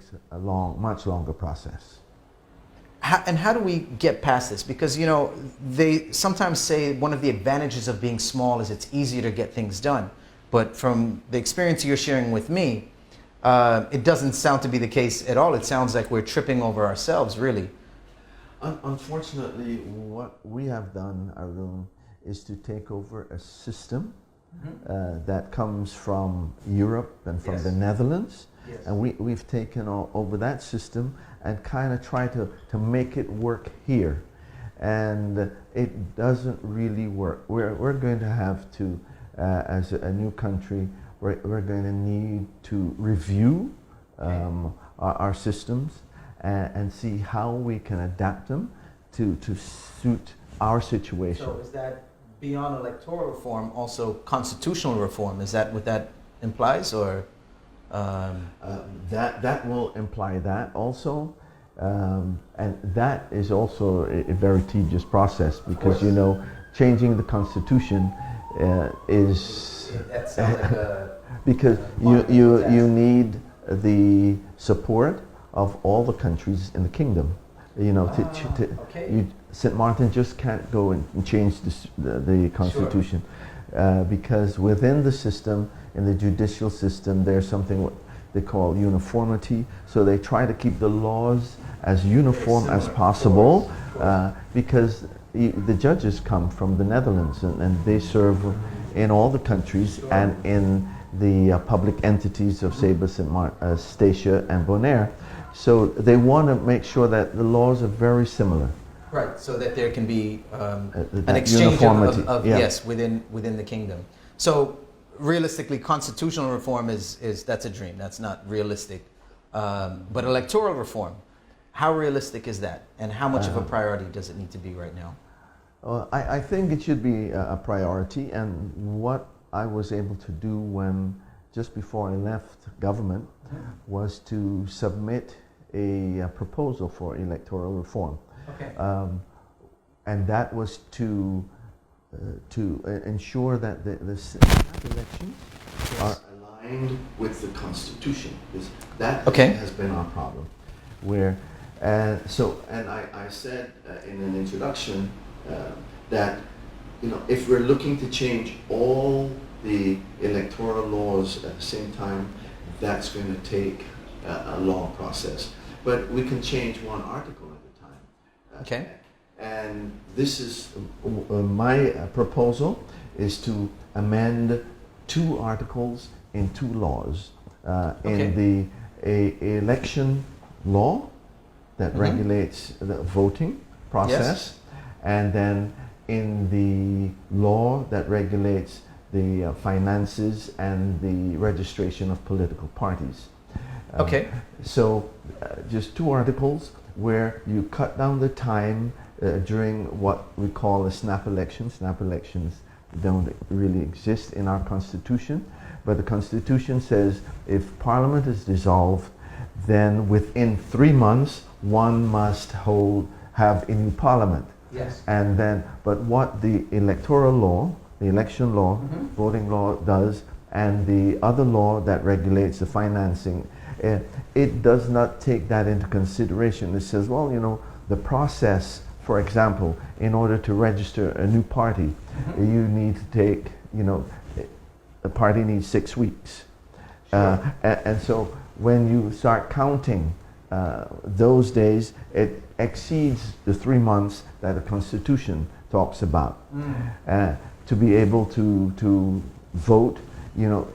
takes a much longer process. And how do we get past this? Because, you know, they sometimes say one of the advantages of being small is it's easier to get things done. But from the experience you're sharing with me, it doesn't sound to be the case at all. It sounds like we're tripping over ourselves, really. Unfortunately, what we have done, Arun, is to take over a system that comes from Europe and from the Netherlands. Yes. And we've taken over that system and kind of try to make it work here. And it doesn't really work. We're going to have to, as a new country, we're going to need to review our systems and see how we can adapt them to suit our situation. So is that beyond electoral reform also constitutional reform? Is that what that implies, or? That will imply that also, and that is also a very tedious process, because you know, changing the constitution is that sounds like a because you need the support of all the countries in the kingdom. You know, St. Martin just can't go and change the constitution. Sure. Because within the system, in the judicial system, there's something what they call uniformity. So they try to keep the laws as uniform as possible, because the judges come from the Netherlands, and they serve in all the countries and in the public entities of Saba, Statia and Bonaire. So they want to make sure that the laws are very similar. Right, so that there can be an exchange of yes, within the kingdom. So realistically, constitutional reform is that's a dream. That's not realistic. But electoral reform, how realistic is that, and how much of a priority does it need to be right now? I think it should be a priority, and what I was able to do just before I left government was to submit a proposal for electoral reform. Okay. And that was to ensure that the elections are aligned with the Constitution. That has been our problem. Where, I said in an introduction that, you know, if we're looking to change all the electoral laws at the same time, that's going to take a long process. But we can change one article at a time. Okay. And this is my proposal is to amend 2 articles in 2 laws in the election law that regulates the voting process, and then in the law that regulates the finances and the registration of political parties. So just 2 articles where you cut down the time during what we call a snap election. Snap elections don't really exist in our constitution, but the constitution says if parliament is dissolved, then within 3 months one must have a new parliament. Yes. And then, but what the electoral law, the election law, voting law does, and the other law that regulates the financing, it does not take that into consideration. It says, well, you know, the process, for example, in order to register a new party, you need to take, you know, the party needs 6 weeks. Sure. And so when you start counting those days, it exceeds the 3 months that the Constitution talks about. To be able to vote, you know,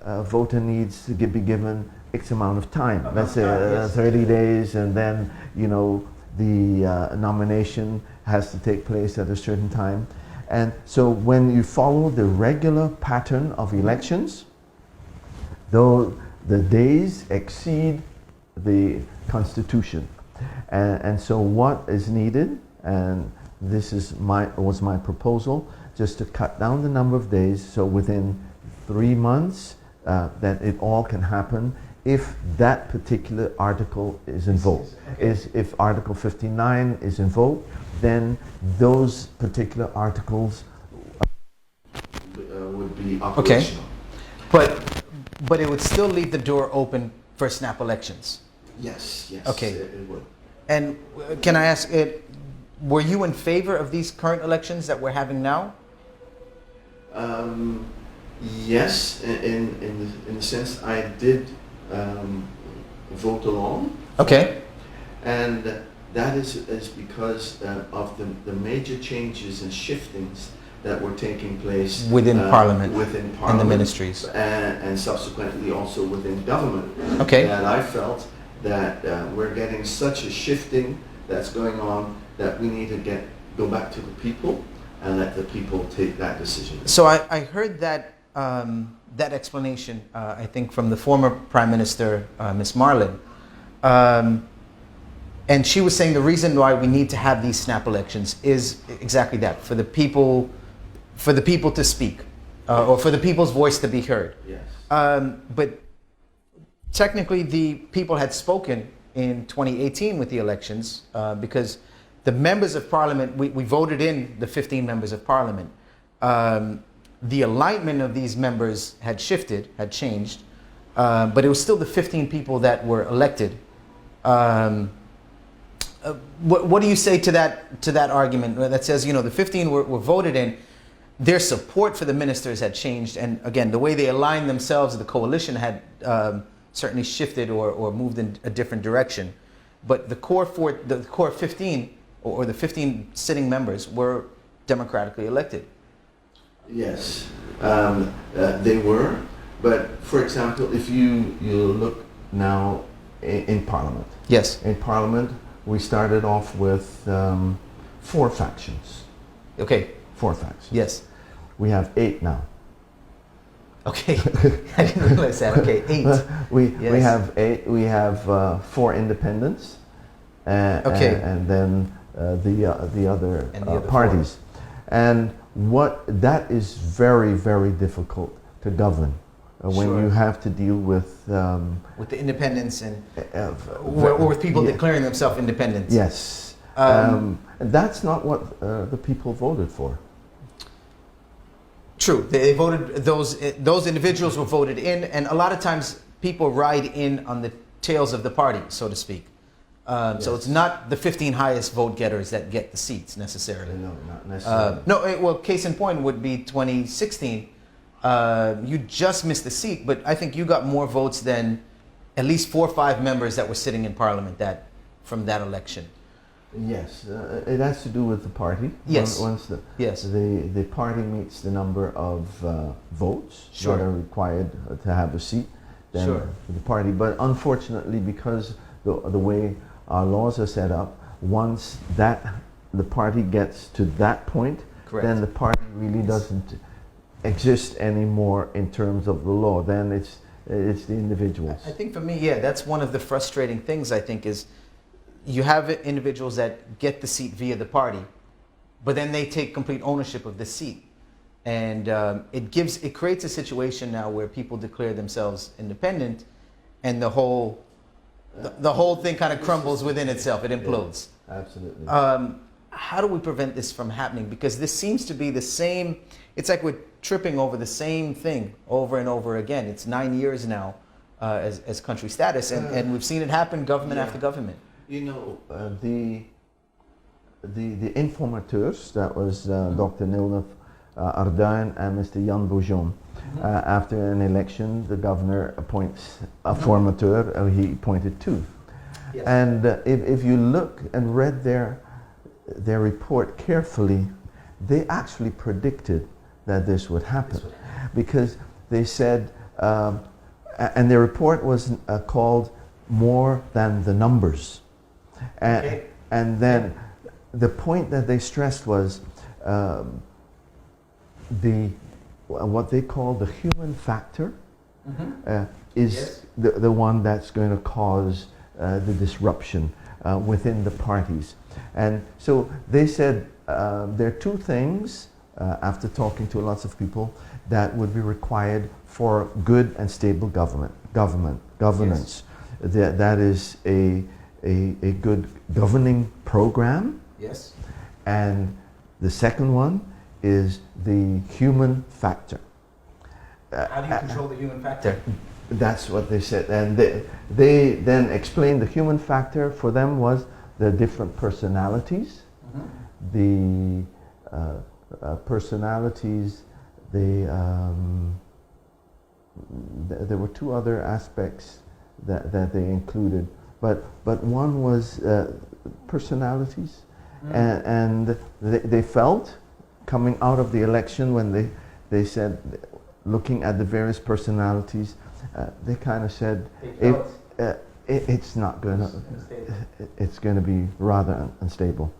a voter needs to be given X amount of time. Let's say 30 days, and then, you know, the nomination has to take place at a certain time. And so when you follow the regular pattern of elections, though the days exceed the Constitution. And so what is needed, and this was my proposal, just to cut down the number of days, so within 3 months that it all can happen if that particular article is invoked. If Article 59 is invoked, then those particular articles would be operational. Okay. But it would still leave the door open for snap elections. Yes. Okay. It would. And can I ask, were you in favor of these current elections that we're having now? Yes, in the sense I did vote along. Okay. And that is because of the major changes and shiftings that were taking place within Parliament and the ministries, and subsequently also within government. Okay. And I felt that we're getting such a shifting that's going on that we need to go back to the people and let the people take that decision. So I heard that that explanation, I think, from the former Prime Minister, Ms. Marlin. And she was saying the reason why we need to have these snap elections is exactly that, for the people to speak, or for the people's voice to be heard. Yes. But technically, the people had spoken in 2018 with the elections, because the members of Parliament, we voted in the 15 members of Parliament. The alignment of these members had shifted, had changed, but it was still the 15 people that were elected. What do you say to that argument that says, the 15 were voted in, their support for the ministers had changed, and again, the way they aligned themselves, the coalition had certainly shifted or moved in a different direction, but the core 15 or the 15 sitting members were democratically elected. Yes, they were, but for example, if you look now in Parliament. Yes. In Parliament, we started off with 4 factions. Okay. 4 factions. Yes. We have 8 now. Okay. I didn't realize that. Okay, 8. We have 8. We have 4 independents. Okay. And then the other parties. 4. And that is very, very difficult to govern. When you have to deal with the independents and or with people declaring themselves independent. Yes, that's not what the people voted for. True, they voted. Those individuals were voted in, and a lot of times people ride in on the tails of the party, so to speak. Yes. So it's not the 15 highest vote getters that get the seats necessarily. No, not necessarily. Well, case in point would be 2016. You just missed the seat, but I think you got more votes than at least 4 or 5 members that were sitting in Parliament from that election. Yes, it has to do with the party. Yes. Once the party meets the number of votes that are required to have a seat, then the party. But unfortunately, because the way our laws are set up, once the party gets to that point, then the party really doesn't exist anymore in terms of the law. Then it's the individuals. I think for me, that's one of the frustrating things, I think, is you have individuals that get the seat via the party, but then they take complete ownership of the seat. And it creates a situation now where people declare themselves independent, and the whole thing kind of crumbles within itself. It implodes. Yeah, absolutely. How do we prevent this from happening? Because this seems to be the same. It's like we're tripping over the same thing over and over again. It's 9 years now as country status, and we've seen it happen government after government. The informateurs, that was Dr. Nilnaf Arduin and Mr. Jan Boujon. After an election, the governor appoints a formateur, he appointed 2. Yes. And if you look and read their report carefully, they actually predicted that this would happen. Because they said, and their report was called More Than the Numbers. And then the point that they stressed was what they call the human factor is the one that's going to cause the disruption within the parties. And so they said there are 2 things, after talking to lots of people, that would be required for good and stable governance. That is a good governing program. Yes. And the second one is the human factor. How do you control the human factor? That's what they said. And they then explained the human factor for them was the different personalities. The personalities, there were two other aspects that they included. But one was personalities. And they felt, coming out of the election, when they said, looking at the various personalities, they kind of said, it's not going to, it's going to be rather unstable.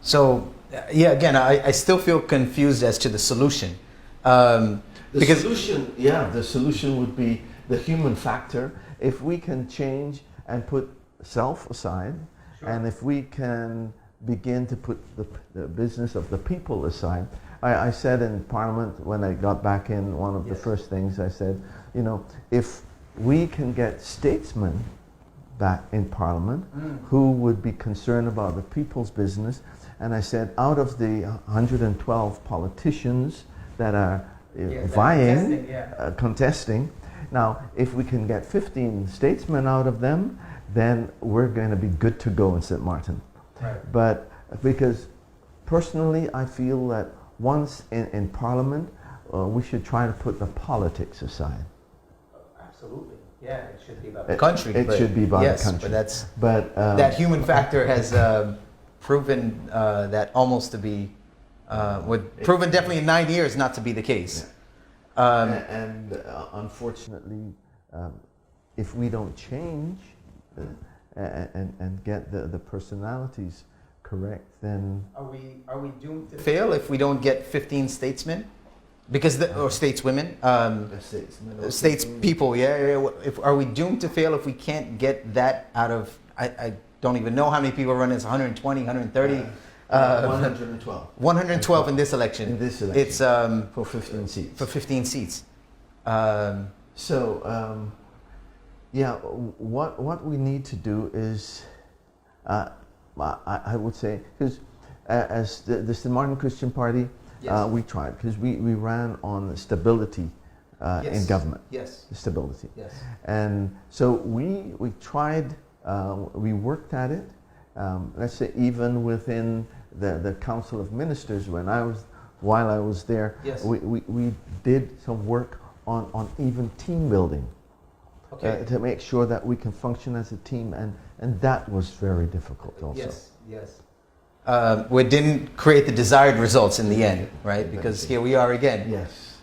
So, yeah, again, I still feel confused as to the solution. The solution would be the human factor. If we can change and put self aside, and if we can begin to put the business of the people aside. I said in Parliament when I got back in, one of the first things I said, you know, if we can get statesmen back in Parliament who would be concerned about the people's business, and I said out of the 112 politicians that are vying, contesting, now if we can get 15 statesmen out of them, then we're going to be good to go in St. Martin. Right. But because personally I feel that once in Parliament, we should try to put the politics aside. Absolutely. Yeah, it should be about the country. It should be about the country. But that human factor has proven that almost to be, proven definitely in 9 years not to be the case. Unfortunately, if we don't change and get the personalities correct, then are we doomed to fail if we don't get 15 statesmen? Because or stateswomen, statespeople, are we doomed to fail if we can't get that out of? I don't even know how many people run. It's 120, 130. 112. 112 in this election. In this election. It's for 15 seats. For 15 seats. What we need to do is, I would say, because as the St. Martin Christian Party, we tried, because we ran on stability in government. Yes. Stability. Yes. And so we tried, we worked at it. Let's say even within the Council of Ministers, while I was there, we did some work on even team building. Okay. To make sure that we can function as a team, and that was very difficult also. Yes. We didn't create the desired results in the end, right? Because here we are again. Yes.